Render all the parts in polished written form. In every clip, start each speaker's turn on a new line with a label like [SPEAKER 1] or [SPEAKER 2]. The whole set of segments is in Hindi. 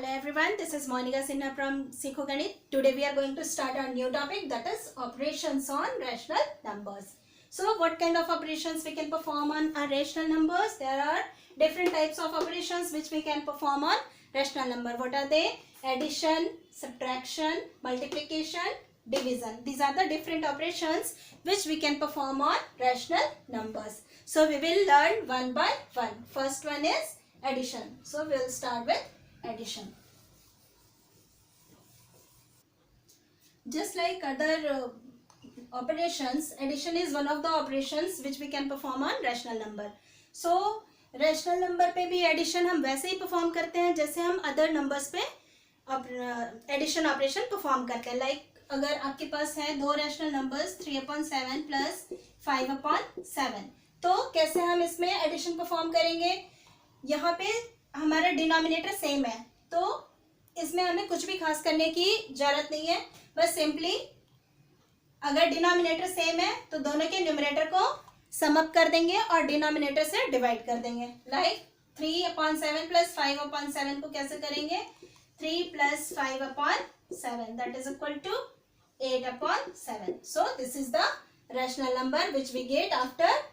[SPEAKER 1] Hello everyone, this is Monica Sinha from Sikho Ganit. Today we are going to start our new topic, that is operations on rational numbers. So what kind of operations we can perform on our rational numbers? There are different types of operations which we can perform on rational number. What are they? Addition, subtraction, multiplication, division. These are the different operations which we can perform on rational numbers. So we will learn one by one. First one is addition. So we will start with addition. Just like other operations, addition is one of the operations which we can perform on rational number. So rational number पे भी addition हम वैसे ही perform करते हैं जैसे हम other numbers पे addition operation perform करते हैं. Like अगर आपके पास है दो rational numbers 3/7 plus 5/7, तो कैसे हम इसमें addition perform करेंगे? यहाँ पे हमारा डिनोमिनेटर सेम है तो इसमें हमें कुछ भी खास करने की जरूरत नहीं है. बस सिंपली अगर डिनोमिनेटर सेम है तो दोनों के न्यूमरेटर को सम अप कर देंगे और डिनोमिनेटर से डिवाइड कर देंगे. लाइक 3/7 प्लस 5/7 को कैसे करेंगे? 3 plus 5/7 that is equal to 8/7. So this is the rational number which we get after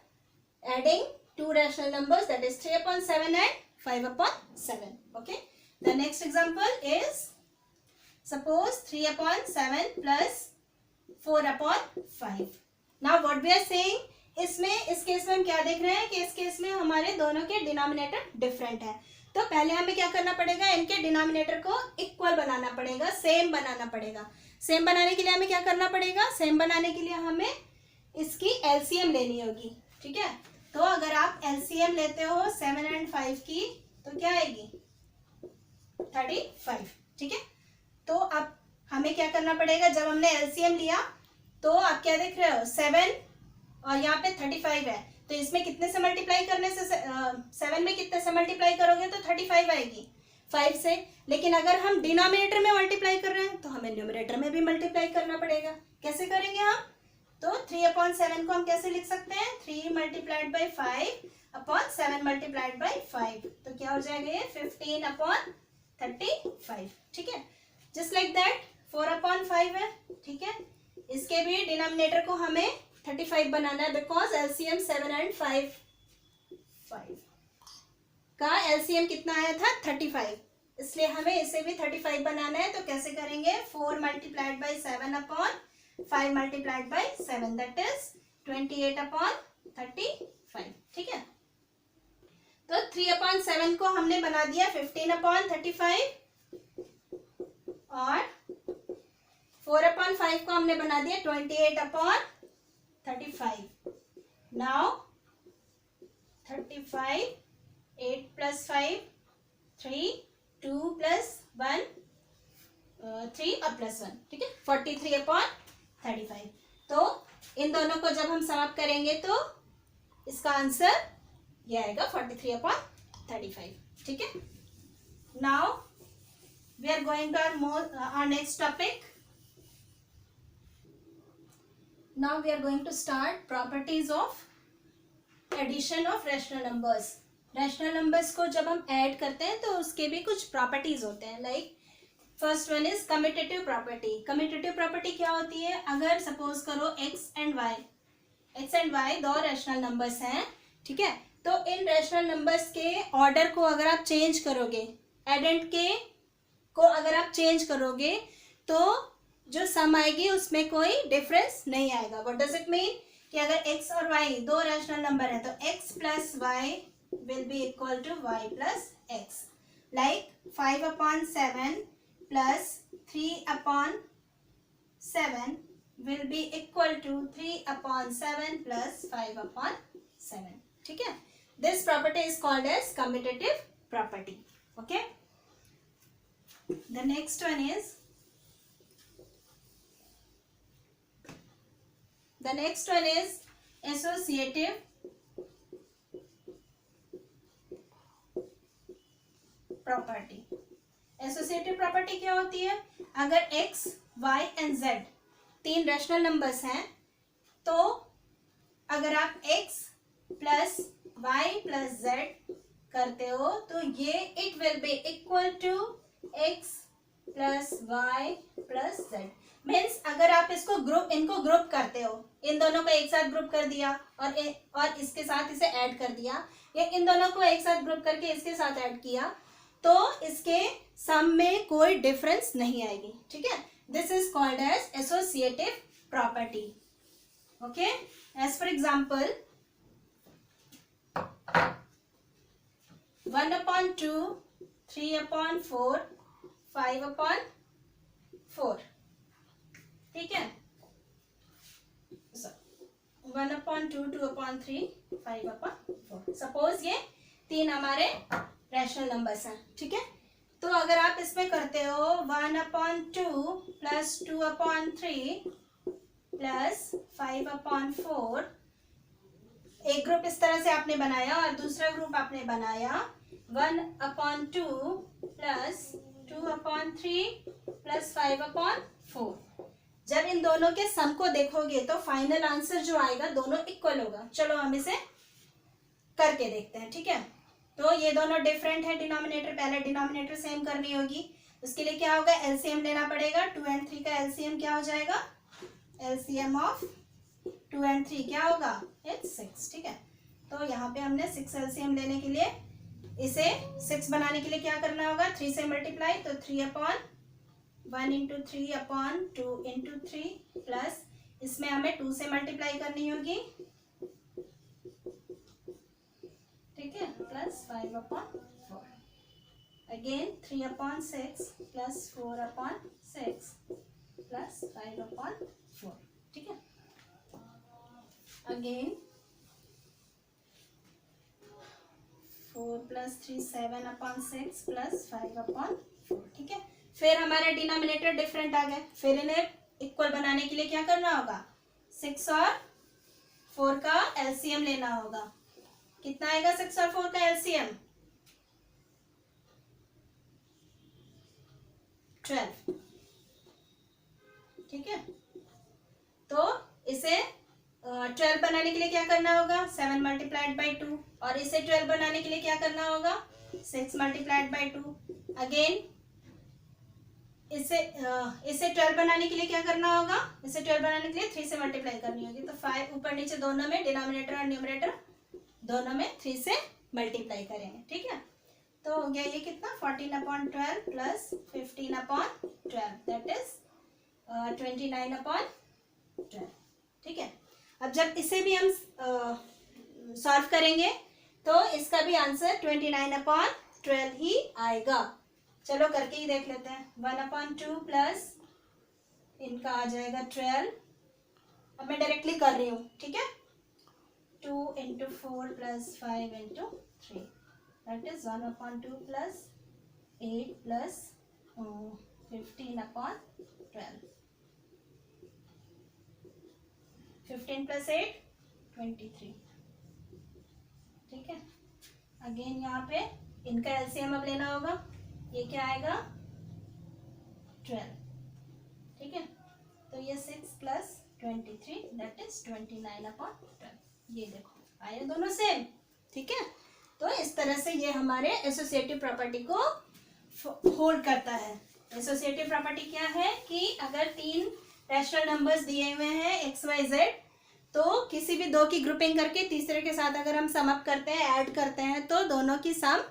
[SPEAKER 1] adding two rational numbers, that is 3/7 and 5/7. Okay. The next example is suppose 3/7 plus 4/5. Now what we are saying, इसमें इस केस में हम क्या देख रहे हैं कि इस केस में हमारे दोनों के डिनोमिनेटर डिफरेंट है. तो पहले हमें क्या करना पड़ेगा? इनके डिनोमिनेटर को इक्वल बनाना पड़ेगा, सेम बनाना पड़ेगा. सेम बनाने के लिए हमें क्या करना पड़ेगा? सेम बनाने के लिए हमें इसकी एलसीएम लेनी होगी. ठीक है. तो अगर आप एलसीएम लेते हो 7 और 5 की तो क्या आएगी? 35. ठीक है. तो अब हमें क्या करना पड़ेगा? जब हमने एलसीएम लिया तो आप क्या देख रहे हो? 7 और यहाँ पे 35 है तो इसमें कितने से मल्टीप्लाई करने से 7 में कितने से मल्टीप्लाई करोगे तो 35 आएगी 5 से. लेकिन अगर हम डिनोमिनेटर में मल्टीप्लाई कर रहे हैं तो हमें न्यूमरेटर में भी मल्टीप्लाई करना पड़ेगा. कैसे करेंगे हम? तो 3/7 को हम कैसे लिख सकते हैं? 3 मल्टीप्लाइड बाई 5/7 मल्टीप्लाइड बाई 5. तो क्या हो जाएगा ये? 15/35. ठीक है. जस्ट लाइक दैट 4/5 है. ठीक है. इसके भी डिनोमिनेटर को हमें 35 बनाना है बिकॉज एलसीएम 7 और 5 का एलसीएम कितना आया था? 35. इसलिए हमें इसे भी 35 बनाना है. तो कैसे करेंगे? 4 multiplied by 7/5 multiplied by 7 that is 28/35. ठीक है. तो 3/7 को हमने बना दिया 15/35 और 4/5 को हमने बना दिया 28/35. नाउ 35 8 plus 5 3 2 plus 1 3 और प्लस 1. ठीक है. 43/35. तो इन दोनों को जब हम सम करेंगे तो इसका आंसर ये आएगा 43/35. ठीक है. Now we are going to our next topic. Now we are going to start properties of addition of rational numbers. Rational numbers को जब हम ऐड करते हैं तो उसके भी कुछ प्रॉपर्टीज होते हैं. Like first one is commutative property. Commutative property क्या होती है? अगर सपोज करो x एंड y दो रैशनल नंबर्स हैं. ठीक है. तो इन रैशनल नंबर्स के ऑर्डर को अगर आप चेंज करोगे, एडेंट के को अगर आप चेंज करोगे तो जो सम आएगी उसमें कोई डिफरेंस नहीं आएगा. What does it mean? कि अगर x और y दो रैशनल नंबर है तो x plus y will be equal to y plus x. Like 5/7 plus 3/7 will be equal to 3/7 plus 5/7. ठीक है. This property is called as commutative property. Okay. The next one is associative property. Associative property क्या होती है? अगर x, y एंड z तीन रैशनल नंबर्स हैं तो अगर आप x plus y plus z करते हो तो ये it will be equal to x plus y plus z. Means अगर आप इनको ग्रुप करते हो, इन दोनों को एक साथ ग्रुप कर दिया और इसके साथ इसे ऐड कर दिया, या इन दोनों को एक साथ ग्रुप करके इसके साथ ऐड किया, तो इसके सम में कोई डिफरेंस नहीं आएगी। ठीक है, this is called as associative property. Okay, as for example 1/2, 3/4, 5/4। ठीक है, 1/2, 2/3, 5/4। सपोज ये 3 हमारे रैशनल नंबर्स हैं। ठीक है, तो अगर आप इसमें करते हो 1/2 प्लस 2/3 प्लस 5/4, एक ग्रुप इस तरह से आपने बनाया और दूसरा ग्रुप आपने बनाया 1/2 प्लस 2/3 प्लस 5/4। जब इन दोनों के सम को देखोगे तो फाइनल आंसर जो आएगा दोनों इक्वल होगा। चलो हम इसे करके देखते हैं। ठीक है, तो ये दोनों डिफरेंट है डिनोमिनेटर, पहले डिनोमिनेटर सेम करनी होगी। उसके लिए क्या होगा, एलसीएम लेना पड़ेगा। 2 और 3 का एलसीएम क्या हो जाएगा, एलसीएम ऑफ 2 और 3 क्या होगा, इट्स 6। ठीक है, तो यहाँ पे हमने 6 एलसीएम लेने के लिए, इसे 6 बनाने के लिए क्या करना होगा, 3 से मल्टीप्लाई, तो 3/1 इंटू 3/2 इंटू 3 प्लस इसमें हमें 2 से मल्टीप्लाई करनी होगी। ठीक है, प्लस 5/4 अगेन 3/6 प्लस 4/6 प्लस 5/4। ठीक है, अगेन 4 प्लस 3 7/6 प्लस 5/4। ठीक है, फिर हमारे डिनोमिनेटर डिफरेंट आ गए, फिर इन्हें इक्वल बनाने के लिए क्या करना होगा, 6 और 4 का एलसीएम लेना होगा। कितना आएगा 6 और 4 का एलसीएम, 12। ठीक है, तो इसे 12 बनाने के लिए क्या करना होगा, 7 मल्टीप्लाइड बाई 2, और इसे 12 बनाने के लिए क्या करना होगा, 6 मल्टीप्लाइड बाई 2। अगेन इसे 12 बनाने के लिए क्या करना होगा, इसे 12 बनाने के लिए 3 से मल्टीप्लाई करनी होगी। तो 5 ऊपर नीचे दोनों में, डिनोमिनेटर और न्यूमरेटर दोनों में 3 से मल्टीप्लाई करेंगे। ठीक है, तो हो गया ये कितना, 14/12 प्लस 15/12, दैट इज 29/12। ठीक है, अब जब इसे भी हम सॉल्व करेंगे तो इसका भी आंसर 29/12 ही आएगा। चलो करके ही देख लेते हैं। 1/2 प्लस इनका आ जाएगा 12। अब मैं डायरेक्टली कर रही हूँ। ठीक है, 2 into 4 plus 5 into 3, that is 1/2 plus 8 plus 15/12। 15 plus 8 23। ठीक है, अगेन यहाँ पे इनका एलसीएम अब लेना होगा, ये क्या आएगा 12। ठीक है, तो ये 6 प्लस 23 दैट इज 29/12। ये देखो आए दोनों सेम। ठीक है, तो इस तरह से ये हमारे एसोसिएटिव प्रॉपर्टी को होल्ड करता है। एसोसिएटिव प्रॉपर्टी क्या है कि अगर 3 रैशनल नंबर्स दिए हुए हैं x y z, तो किसी भी 2 की ग्रुपिंग करके तीसरे के साथ अगर हम सम अप करते हैं, ऐड करते हैं, तो दोनों की सम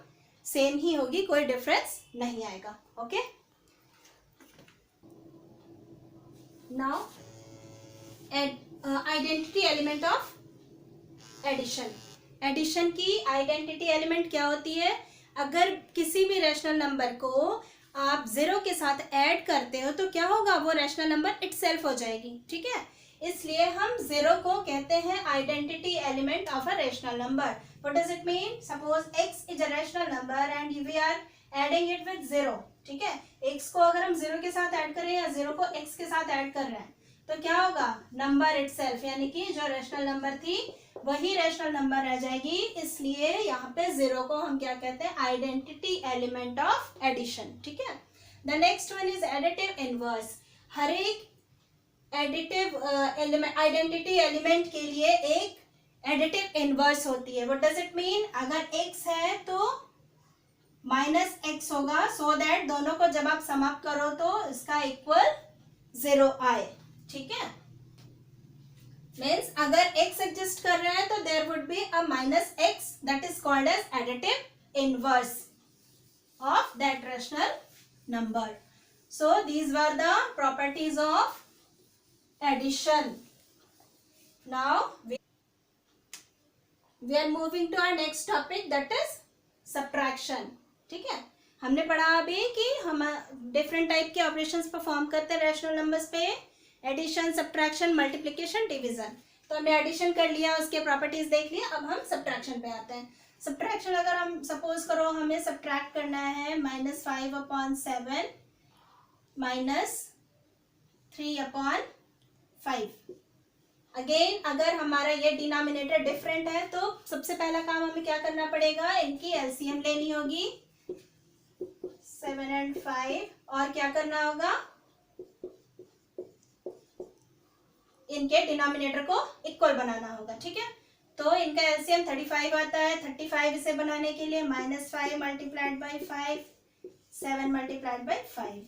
[SPEAKER 1] सेम ही होगी, कोई डिफरेंस नहीं आएगा। Okay, now identity element of addition. Addition की आइडेंटिटी एलिमेंट क्या होती है, अगर किसी भी रैशनल नंबर को आप 0 के साथ ऐड करते हो तो क्या होगा, वो रैशनल नंबर इटसेल्फ हो जाएगी। ठीक है, इसलिए हम 0 को कहते हैं identity element of a rational number. What does it mean? Suppose x is a rational number and we are adding it with 0. ठीक है, x को अगर हम 0 के साथ ऐड कर रहे हैं या 0 को x के साथ ऐड कर रहे हैं, तो क्या होगा, नंबर इटसेल्फ, यानी कि जो रैशनल नंबर थी वही रैशनल नंबर रह जाएगी। इसलिए यहाँ पे 0 को हम क्या कहते हैं, आइडेंटिटी एलिमेंट ऑफ एडिशन। ठीक है, the next one is additive inverse. हर एक एडिटिव एलिमेंट, आइडेंटिटी एलिमेंट के लिए एक एडिटिव इनवर्स होती है। व्हाट डज इट मीन, अगर x है तो माइनस एक्स होगा, सो दैट दोनों को जब आप समाप्त करो तो इसका इक्वल 0 आए, ठीक है। मीन्स अगर x एग्जिस्ट कर रहा है तो there would be a minus x, that is called as additive inverse of that rational number. So these were the properties of addition. Now we are moving to our next topic, that is subtraction. ठीक है, हमने पढ़ा अभी कि हम डिफरेंट टाइप के ऑपरेशंस परफॉर्म करते हैं रैशनल नंबर्स पे, एडिशन, सब्ट्रैक्शन, मल्टीप्लिकेशन, डिवीजन. तो हमने एडिशन कर लिया, उसके प्रॉपर्टीज देख लिया. अब हम सब्ट्रैक्शन पे आते हैं. सब्ट्रैक्शन अगर हम सपोज करो हमें सब्ट्रैक्ट करना है -5/7 -3/5. अगेन अगर हमारा ये डिनोमिनेटर डिफरेंट है तो सबसे पहला काम हमें क्या करना पड़ेगा, इनकी एलसीएम लेनी होगी 7 और 5, और क्या करना होगा, इनके डिनोमिनेटर को इक्वल बनाना होगा. ठीक है, तो इनका एलसीएम 35 आता है. 35 इसे बनाने के लिए -5 multiplied by 5, 7 multiplied by 5.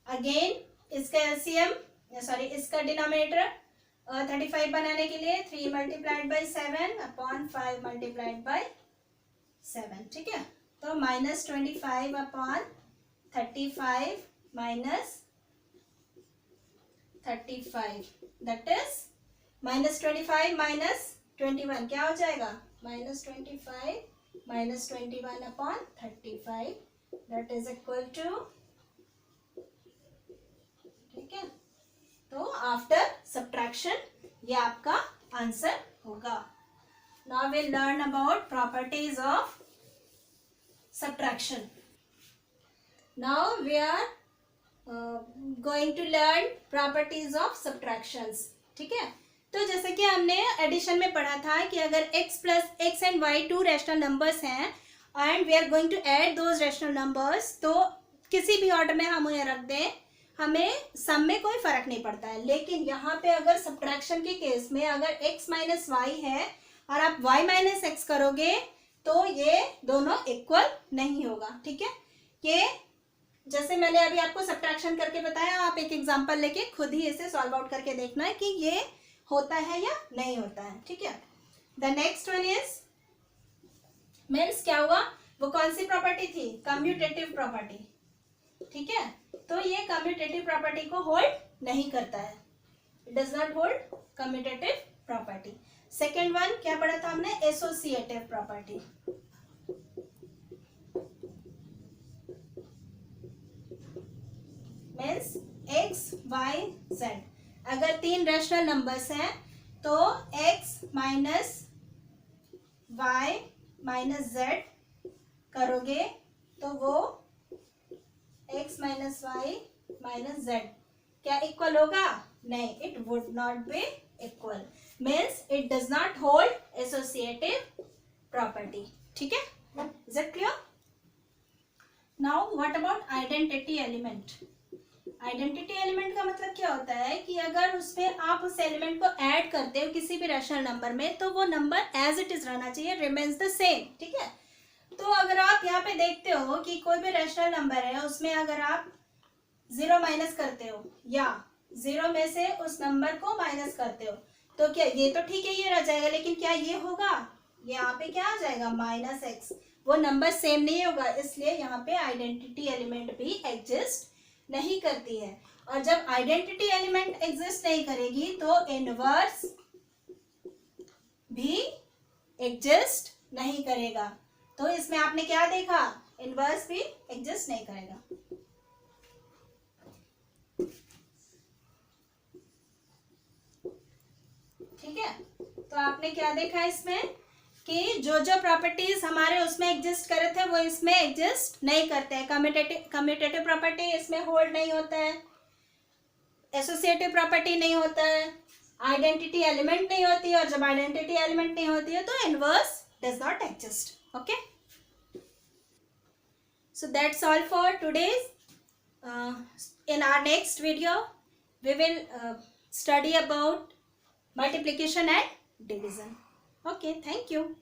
[SPEAKER 1] Again इसका एलसीएम इसका डिनोमिनेटर 35 बनाने के लिए 3 मल्टीप्लाइड बाई 7/5 मल्टीप्लाइड बाई 7. ठीक है, तो -25/35 -35, दैट इज -25 -21 क्या हो जाएगा, -25 -21/35, दैट इज इक्वल टू. ठीक है, तो आफ्टर सब्ट्रैक्शन ये आपका आंसर होगा. Now we learn about properties of subtraction. Now we are going to learn properties of subtractions. ठीक है, तो जैसे कि हमने एडिशन में पढ़ा था कि अगर x plus x and y 2 rational numbers हैं and we are going to add those rational numbers, तो किसी भी ऑर्डर में हम उन्हें रख दें, हमें सम में कोई फर्क नहीं पड़ता है. लेकिन यहाँ पे अगर सब्ट्रैक्शन के केस में अगर x माइनस वाई है और आप y माइनस एक्स करोगे तो ये दोनों इक्वल नहीं होगा. ठीक है, ये जैसे मैंने अभी आपको सब्ट्रैक्शन करके बताया, आप एक एग्जांपल लेके खुद ही इसे सॉल्व आउट करके देखना है कि ये होता है या नहीं होता है. ठीक है, the next one is means क्या हुआ, वो कौन सी प्रॉपर्टी थी, कम्यूटेटिव प्रॉपर्टी. ठीक है, तो ये कम्यूटेटिव प्रॉपर्टी को होल्ड नहीं करता है, it does not hold commutative property. Second one क्या पढ़ा था हमने, associative property. Means x y z, अगर 3 रैशनल नंबर्स हैं तो x minus y minus z करोगे तो वो x minus y minus z क्या इक्वल होगा, नहीं, it would not be equal. Means it does not hold associative property. ठीक है, is it clear. Now what about identity element. Identity element का मतलब क्या होता है कि अगर उसमें आप उस एलिमेंट को ऐड करते हो किसी भी रैशनल नंबर में तो वो नंबर एज इट इज रहना चाहिए, रिमेन्स द सेम. ठीक है, तो अगर आप यहाँ पे देखते हो कि कोई भी रैशनल नंबर है उसमें अगर आप 0 माइनस करते हो या 0 में से उस नंबर को माइनस करते हो तो क्या ये तो ठीक है, ये रह जाएगा, लेकिन क्या ये होगा, यहाँ पे क्या आ जाएगा -x, वो नंबर सेम नहीं होगा. इसलिए यहाँ पे आइडेंटिटी एलिमेंट भी एग्जिस्ट नहीं करती है. और जब आइडेंटिटी एलिमेंट एग्जिस्ट नहीं करेगी तो इनवर्स भी एग्जिस्ट नहीं करेगा. तो इसमें आपने क्या देखा, इनवर्स भी एग्जिस्ट नहीं करेगा. ठीक है, तो आपने क्या देखा इसमें कि जो जो प्रॉपर्टीज हमारे उसमें एग्जिस्ट करे थे वो इसमें एग्जिस्ट नहीं करते हैं. कम्यूटेटिव प्रॉपर्टी इसमें होल्ड नहीं होता है, एसोसिएटिव प्रॉपर्टी नहीं होता है, आइडेंटिटी एलिमेंट नहीं होती, और जब आइडेंटिटी एलिमेंट नहीं होती है तो inverse does not exist. Okay, so that's all for today's. In our next video we will study about multiplication and division. Okay, thank you.